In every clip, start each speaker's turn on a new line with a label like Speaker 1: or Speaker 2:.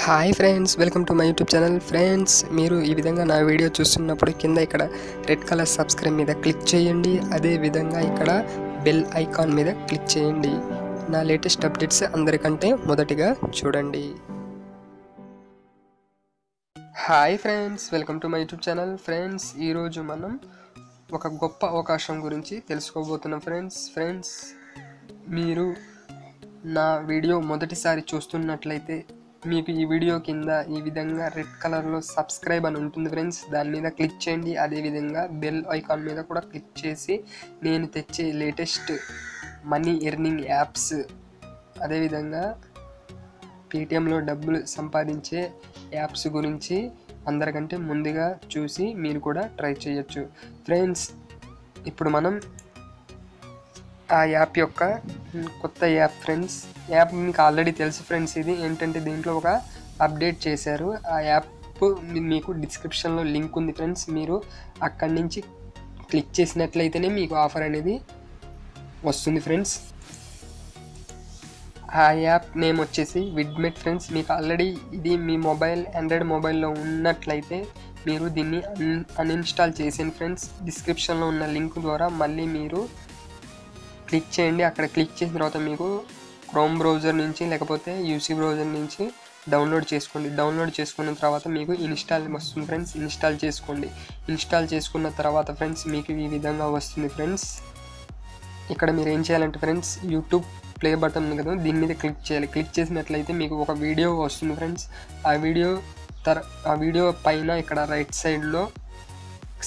Speaker 1: Hi friends, welcome to my YouTube channel. Friends, మీరు ఈ విధంగా నా వీడియో చూస్తున్నప్పుడు కింద ఇక్కడ రెడ్ కలర్ సబ్స్క్రైబ్ మీద క్లిక్ చేయండి. అదే విధంగా ఇక్కడ బెల్ ఐకాన్ మీద క్లిక్ చేయండి. నా లేటెస్ట్ అప్డేట్స్ అందరికంటే మొదటిగా చూడండి. Hi friends, welcome to my YouTube channel. Friends, ఈరోజు మనం ఒక గొప్ప అవకాశం గురించి తెలుసుకోబోతున్నాం. ఫ్రెండ్స్, మీరు నా వీడియో మొదటిసారి చూస్తున్నట్లయితే మీకు ఈ వీడియో కింద ఈ విధంగా రెడ్ కలర్లో సబ్స్క్రైబ్ అని ఉంటుంది ఫ్రెండ్స్. దాని మీద క్లిక్ చేయండి. అదేవిధంగా బెల్ ఐకాన్ మీద కూడా క్లిక్ చేసి నేను తెచ్చే లేటెస్ట్ మనీ ఎర్నింగ్ యాప్స్, అదేవిధంగా పేటిఎంలో డబ్బులు సంపాదించే యాప్స్ గురించి అందరికంటే ముందుగా చూసి మీరు కూడా ట్రై చేయొచ్చు. ఫ్రెండ్స్, ఇప్పుడు మనం ఆ యాప్ యొక్క కొత్త యాప్ ఫ్రెండ్స్. యాప్ మీకు ఆల్రెడీ తెలుసు ఫ్రెండ్స్. ఇది ఏంటంటే దీంట్లో ఒక అప్డేట్ చేశారు. ఆ యాప్ మీకు డిస్క్రిప్షన్లో లింక్ ఉంది ఫ్రెండ్స్. మీరు అక్కడి నుంచి క్లిక్ చేసినట్లయితేనే మీకు ఆఫర్ అనేది వస్తుంది ఫ్రెండ్స్. ఆ యాప్ నేమ్ వచ్చేసి విడ్మెట్ ఫ్రెండ్స్. మీకు ఆల్రెడీ ఇది మీ ఆండ్రాయిడ్ మొబైల్లో ఉన్నట్లయితే మీరు దీన్ని అన్ఇన్స్టాల్ చేసేయండి ఫ్రెండ్స్. డిస్క్రిప్షన్లో ఉన్న లింక్ ద్వారా మళ్ళీ మీరు క్లిక్ చేయండి. అక్కడ క్లిక్ చేసిన తర్వాత మీకు క్రోమ్ బ్రౌజర్ నుంచి లేకపోతే యూసీ బ్రౌజర్ నుంచి డౌన్లోడ్ చేసుకోండి. డౌన్లోడ్ చేసుకున్న తర్వాత మీకు ఇన్స్టాల్ వస్తుంది ఫ్రెండ్స్. ఇన్స్టాల్ చేసుకోండి. ఇన్స్టాల్ చేసుకున్న తర్వాత ఫ్రెండ్స్ మీకు ఈ విధంగా వస్తుంది ఫ్రెండ్స్. ఇక్కడ మీరు ఏం చేయాలంటే ఫ్రెండ్స్, యూట్యూబ్ ప్లే బటన్ ఉంది కదా, దీని మీద క్లిక్ చేయాలి. క్లిక్ చేసినట్లయితే మీకు ఒక వీడియో వస్తుంది ఫ్రెండ్స్. ఆ వీడియో పైన ఇక్కడ రైట్ సైడ్లో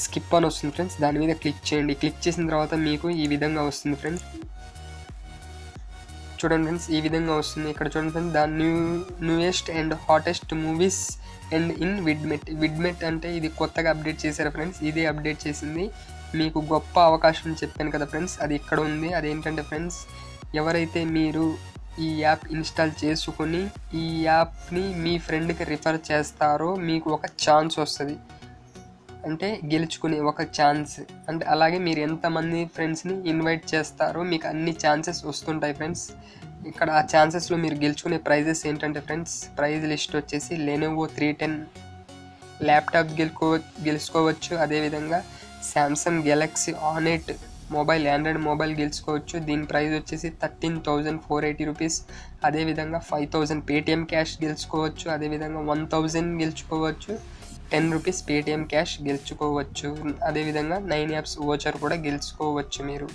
Speaker 1: స్కిప్ అని వస్తుంది ఫ్రెండ్స్. దాని మీద క్లిక్ చేయండి. క్లిక్ చేసిన తర్వాత మీకు ఈ విధంగా వస్తుంది ఫ్రెండ్స్. చూడండి ఫ్రెండ్స్, ఈ విధంగా వస్తుంది. ఇక్కడ చూడండి friends, the newest and hottest movies and in Vidmate అంటే ఇది కొత్తగా అప్డేట్ చేశారు ఫ్రెండ్స్. ఇదే అప్డేట్ చేసింది. మీకు గొప్ప అవకాశం చెప్పాను కదా ఫ్రెండ్స్, అది ఇక్కడ ఉంది. అదేంటంటే ఫ్రెండ్స్, ఎవరైతే మీరు ఈ యాప్ ఇన్స్టాల్ చేసుకొని ఈ యాప్ని మీ ఫ్రెండ్కి రిఫర్ చేస్తారో మీకు ఒక ఛాన్స్ వస్తుంది. అంటే గెలుచుకునే ఒక ఛాన్స్. అంటే అలాగే మీరు ఎంతమంది ఫ్రెండ్స్ని ఇన్వైట్ చేస్తారో మీకు అన్ని ఛాన్సెస్ వస్తుంటాయి ఫ్రెండ్స్. ఇక్కడ ఆ ఛాన్సెస్లో మీరు గెలుచుకునే ప్రైజెస్ ఏంటంటే ఫ్రెండ్స్, ప్రైజ్ లిస్ట్ వచ్చేసి లెనోవో 310 ల్యాప్టాప్ గెలుచుకోవచ్చు. అదేవిధంగా శాంసంగ్ గెలాక్సీ ఆన్8 మొబైల్, ఆండ్రాయిడ్ మొబైల్ గెలుచుకోవచ్చు. దీని ప్రైస్ వచ్చేసి 13,480 రూపీస్. అదేవిధంగా 5,000 పేటిఎం క్యాష్ గెలుచుకోవచ్చు. అదేవిధంగా 1,000 గెలుచుకోవచ్చు. 10 రూపీస్ పేటిఎం క్యాష్ గెలుచుకోవచ్చు. అదేవిధంగా 9 యాప్స్ వోచర్ కూడా గెలుచుకోవచ్చు మీరు.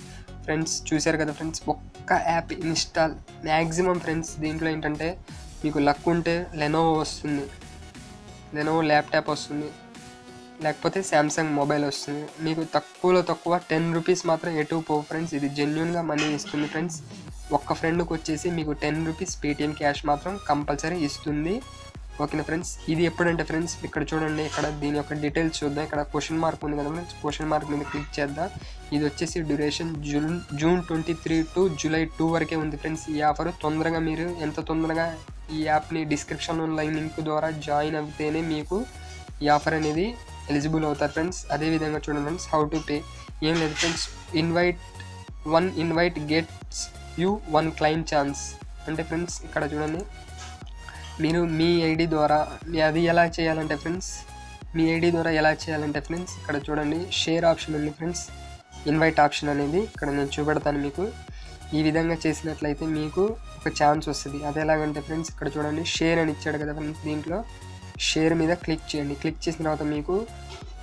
Speaker 1: ఫ్రెండ్స్, చూశారు కదా ఫ్రెండ్స్, ఒక్క యాప్ ఇన్స్టాల్ మ్యాక్సిమం ఫ్రెండ్స్. దీంట్లో ఏంటంటే మీకు లక్ ఉంటే లెనోవో వస్తుంది, లెనోవో ల్యాప్టాప్ వస్తుంది, లేకపోతే శాంసంగ్ మొబైల్ వస్తుంది. మీకు తక్కువలో తక్కువ 10 రూపీస్ మాత్రం ఎటు పోవు ఫ్రెండ్స్. ఇది జెన్యున్గా మనీ ఇస్తుంది ఫ్రెండ్స్. ఒక్క ఫ్రెండ్కి వచ్చేసి మీకు 10 రూపీస్ పేటిఎం క్యాష్ మాత్రం కంపల్సరీ ఇస్తుంది. ఓకేనా ఫ్రెండ్స్. ఇది ఎప్పుడంటే ఫ్రెండ్స్, ఇక్కడ చూడండి, ఇక్కడ దీని యొక్క డీటెయిల్స్ చూద్దాం. ఇక్కడ క్వశ్చన్ మార్క్ ఉంది కదా ఫ్రెండ్స్, క్వశ్చన్ మార్క్ మీద క్లిక్ చేద్దాం. ఇది వచ్చేసి డ్యూరేషన్ జూన్ 23 టు జూలై 2 వరకే ఉంది ఫ్రెండ్స్ ఈ ఆఫర్. తొందరగా మీరు ఎంత తొందరగా ఈ యాప్ని డిస్క్రిప్షన్ లింక్ ద్వారా జాయిన్ అవుతేనే మీకు ఈ ఆఫర్ అనేది ఎలిజిబుల్ అవుతారు ఫ్రెండ్స్. అదేవిధంగా చూడండి ఫ్రెండ్స్, హౌ టు పే ఏం లేదు friends. Invite gets you 1 claim chance అంటే ఫ్రెండ్స్, ఇక్కడ చూడండి, మీరు మీ ఐడి ద్వారా అది ఎలా చేయాలంటే ఫ్రెండ్స్, మీ ఐడి ద్వారా ఎలా చేయాలంటే ఫ్రెండ్స్, ఇక్కడ చూడండి షేర్ ఆప్షన్ ఉంది ఫ్రెండ్స్. ఇన్వైట్ ఆప్షన్ అనేది ఇక్కడ నేను చూపెడతాను మీకు. ఈ విధంగా చేసినట్లయితే మీకు ఒక ఛాన్స్ వస్తుంది. అది ఎలాగంటే ఫ్రెండ్స్, ఇక్కడ చూడండి షేర్ అని ఇచ్చాడు కదా ఫ్రెండ్స్. దీంట్లో షేర్ మీద క్లిక్ చేయండి. క్లిక్ చేసిన తర్వాత మీకు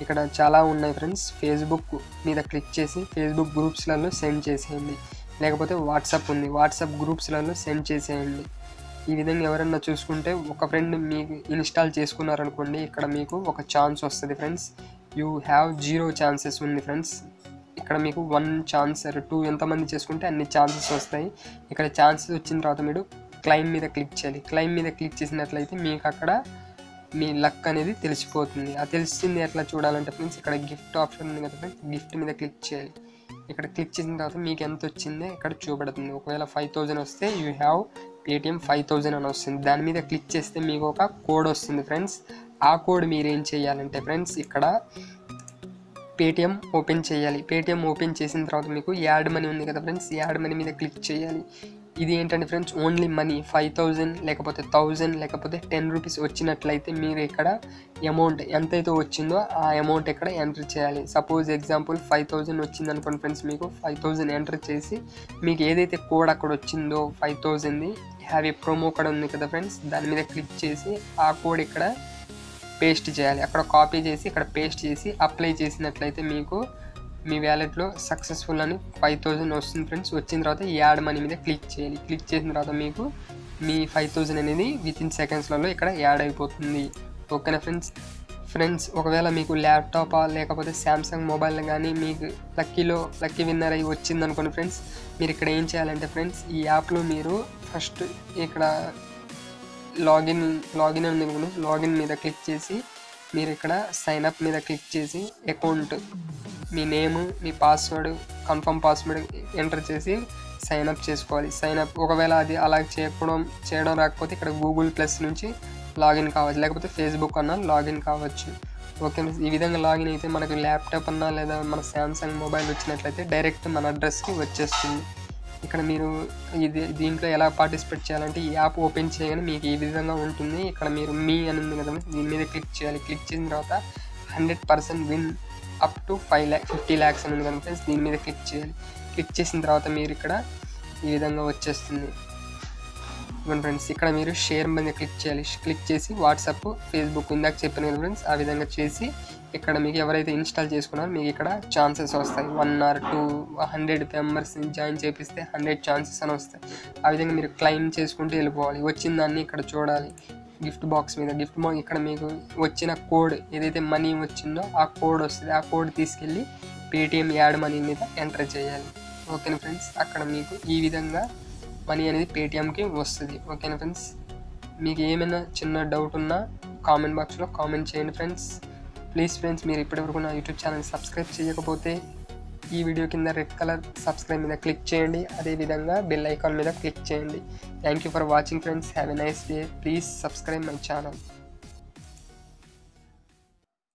Speaker 1: ఇక్కడ చాలా ఉన్నాయి ఫ్రెండ్స్. ఫేస్బుక్ మీద క్లిక్ చేసి ఫేస్బుక్ గ్రూప్స్లలో సెండ్ చేసేయండి. లేకపోతే వాట్సాప్ ఉంది, వాట్సాప్ గ్రూప్స్లలో సెండ్ చేసేయండి. ఈ విధంగా ఎవరన్నా చూసుకుంటే ఒక ఫ్రెండ్ మీకు ఇన్స్టాల్ చేసుకున్నారనుకోండి, ఇక్కడ మీకు ఒక ఛాన్స్ వస్తుంది ఫ్రెండ్స్. యూ హ్యావ్ 0 ఛాన్సెస్ ఉంది ఫ్రెండ్స్. ఇక్కడ మీకు 1 ఛాన్స్ 2 ఎంతమంది చేసుకుంటే అన్ని ఛాన్సెస్ వస్తాయి. ఇక్కడ ఛాన్సెస్ వచ్చిన తర్వాత మీరు క్లైమ్ మీద క్లిక్ చేయాలి. క్లైమ్ మీద క్లిక్ చేసినట్లయితే మీకు అక్కడ మీ లక్ అనేది తెలిసిపోతుంది. ఆ తెలిసింది ఎట్లా చూడాలంటే ఫ్రెండ్స్, ఇక్కడ గిఫ్ట్ ఆప్షన్ ఉంది కదా ఫ్రెండ్స్, గిఫ్ట్ మీద క్లిక్ చేయాలి. ఇక్కడ క్లిక్ చేసిన తర్వాత మీకు ఎంత వచ్చిందో ఇక్కడ చూపెడుతుంది. ఒకవేళ 5,000 వస్తే యూ హ్యావ్ పేటిఎం 5,000 అని వస్తుంది. దాని మీద క్లిక్ చేస్తే మీకు ఒక కోడ్ వస్తుంది ఫ్రెండ్స్. ఆ కోడ్ మీరు ఏం చేయాలంటే ఫ్రెండ్స్, ఇక్కడ పేటిఎం ఓపెన్ చేయాలి. పేటిఎం ఓపెన్ చేసిన తర్వాత మీకు యాడ్ మనీ ఉంది కదా ఫ్రెండ్స్, యాడ్ మనీ మీద క్లిక్ చేయాలి. ఇది ఏంటంటే ఫ్రెండ్స్ ఓన్లీ మనీ 5000 లేకపోతే 1000 లేకపోతే 10 రూపీస్ వచ్చినట్లయితే మీరు ఇక్కడ అమౌంట్ ఎంతైతే వచ్చిందో ఆ అమౌంట్ ఇక్కడ ఎంటర్ చేయాలి. సపోజ్ ఎగ్జాంపుల్ 5000 వచ్చింది అనుకోండి ఫ్రెండ్స్, మీకు 5000 ఎంటర్ చేసి మీకు ఏదైతే కోడ్ అక్కడ వచ్చిందో 5000ది హ్యావ్ ఏ ప్రోమో కోడ్ ఉంది కదా ఫ్రెండ్స్, దాని మీద క్లిక్ చేసి ఆ కోడ్ ఇక్కడ పేస్ట్ చేయాలి. అక్కడ కాపీ చేసి ఇక్కడ పేస్ట్ చేసి అప్లై చేసినట్లయితే మీకు మీ వ్యాలెట్లో సక్సెస్ఫుల్ అని 5000 వస్తుంది ఫ్రెండ్స్. వచ్చిన తర్వాత యాడ్ మనీ మీద క్లిక్ చేయాలి. క్లిక్ చేసిన తర్వాత మీకు మీ 5000 అనేది వితిన్ సెకండ్స్లలో ఇక్కడ యాడ్ అయిపోతుంది. ఓకేనా ఫ్రెండ్స్ ఒకవేళ మీకు ల్యాప్టాపా లేకపోతే శాంసంగ్ మొబైల్ కానీ మీకు లక్కీ విన్నర్ అయ్యి వచ్చింది అనుకోండి ఫ్రెండ్స్, మీరు ఇక్కడ ఏం చేయాలంటే ఫ్రెండ్స్ ఈ యాప్లో మీరు ఫస్ట్ ఇక్కడ లాగిన్ ఉంది అనుకోండి, లాగిన్ మీద క్లిక్ చేసి మీరు ఇక్కడ సైన్ అప్ మీద క్లిక్ చేసి అకౌంట్ మీ నేము మీ పాస్వర్డ్ కన్ఫర్మ్ పాస్వర్డ్ ఎంటర్ చేసి సైన్ అప్ చేసుకోవాలి. సైన్ అప్ ఒకవేళ అది అలా చేయడం రాకపోతే ఇక్కడ గూగుల్ ప్లస్ నుంచి లాగిన్ కావచ్చు, లేకపోతే ఫేస్బుక్ అన్నా లాగిన్ కావచ్చు. ఓకే, ఈ విధంగా లాగిన్ అయితే మనకు ల్యాప్టాప్ అన్నా లేదా మన శాంసంగ్ మొబైల్ వచ్చినట్లయితే డైరెక్ట్ మన అడ్రస్కి వచ్చేస్తుంది. ఇక్కడ మీరు దీంట్లో ఎలా పార్టిసిపేట్ చేయాలంటే ఈ యాప్ ఓపెన్ చేయగానే మీకు ఈ విధంగా ఉంటుంది. ఇక్కడ మీరు మీ అని ఉంది కదా, దీని మీద క్లిక్ చేయాలి. క్లిక్ చేసిన తర్వాత 100% విన్ అప్ టు 50 lakhs అని ఉంది కదా ఫ్రెండ్స్, దీని మీద క్లిక్ చేయాలి. క్లిక్ చేసిన తర్వాత మీరు ఇక్కడ ఈ విధంగా వచ్చేస్తుంది ఫ్రెండ్స్. ఇక్కడ మీరు షేర్ మీద క్లిక్ చేయాలి. క్లిక్ చేసి వాట్సాప్ ఫేస్బుక్ ఇందాక చెప్పాను కదా ఫ్రెండ్స్, ఆ విధంగా చేసి ఇక్కడ మీకు ఎవరైతే ఇన్స్టాల్ చేసుకున్నారో మీకు ఇక్కడ ఛాన్సెస్ వస్తాయి. 1 or 2 100 మెంబర్స్ని జాయిన్ చేపిస్తే 100 ఛాన్సెస్ అని వస్తాయి. ఆ విధంగా మీరు క్లెయిమ్ చేసుకుంటూ వెళ్ళిపోవాలి. వచ్చిన దాన్ని ఇక్కడ చూడాలి గిఫ్ట్ బాక్స్ మీద. ఇక్కడ మీకు వచ్చిన కోడ్ ఏదైతే మనీ వచ్చిందో ఆ కోడ్ వస్తుంది. ఆ కోడ్ తీసుకెళ్ళి పేటిఎం యాడ్ మనీ మీద ఎంటర్ చేయాలి. ఓకేనా ఫ్రెండ్స్, అక్కడ మీకు ఈ విధంగా మనీ అనేది పేటిఎంకి వస్తుంది. ఓకేనా ఫ్రెండ్స్, మీకు ఏమైనా చిన్న డౌట్ ఉన్నా కామెంట్ బాక్స్లో కామెంట్ చేయండి ఫ్రెండ్స్. ప్లీజ్ ఫ్రెండ్స్, మీరు ఇప్పటివరకు నా యూట్యూబ్ ఛానల్ సబ్స్క్రైబ్ చేయకపోతే ఈ వీడియో కింద రెడ్ కలర్ సబ్స్క్రైబ్ మీద క్లిక్ చేయండి. అదేవిధంగా బెల్ ఐకాన్ మీద క్లిక్ చేయండి. Thank you for watching friends. Have a nice day. Please subscribe my channel.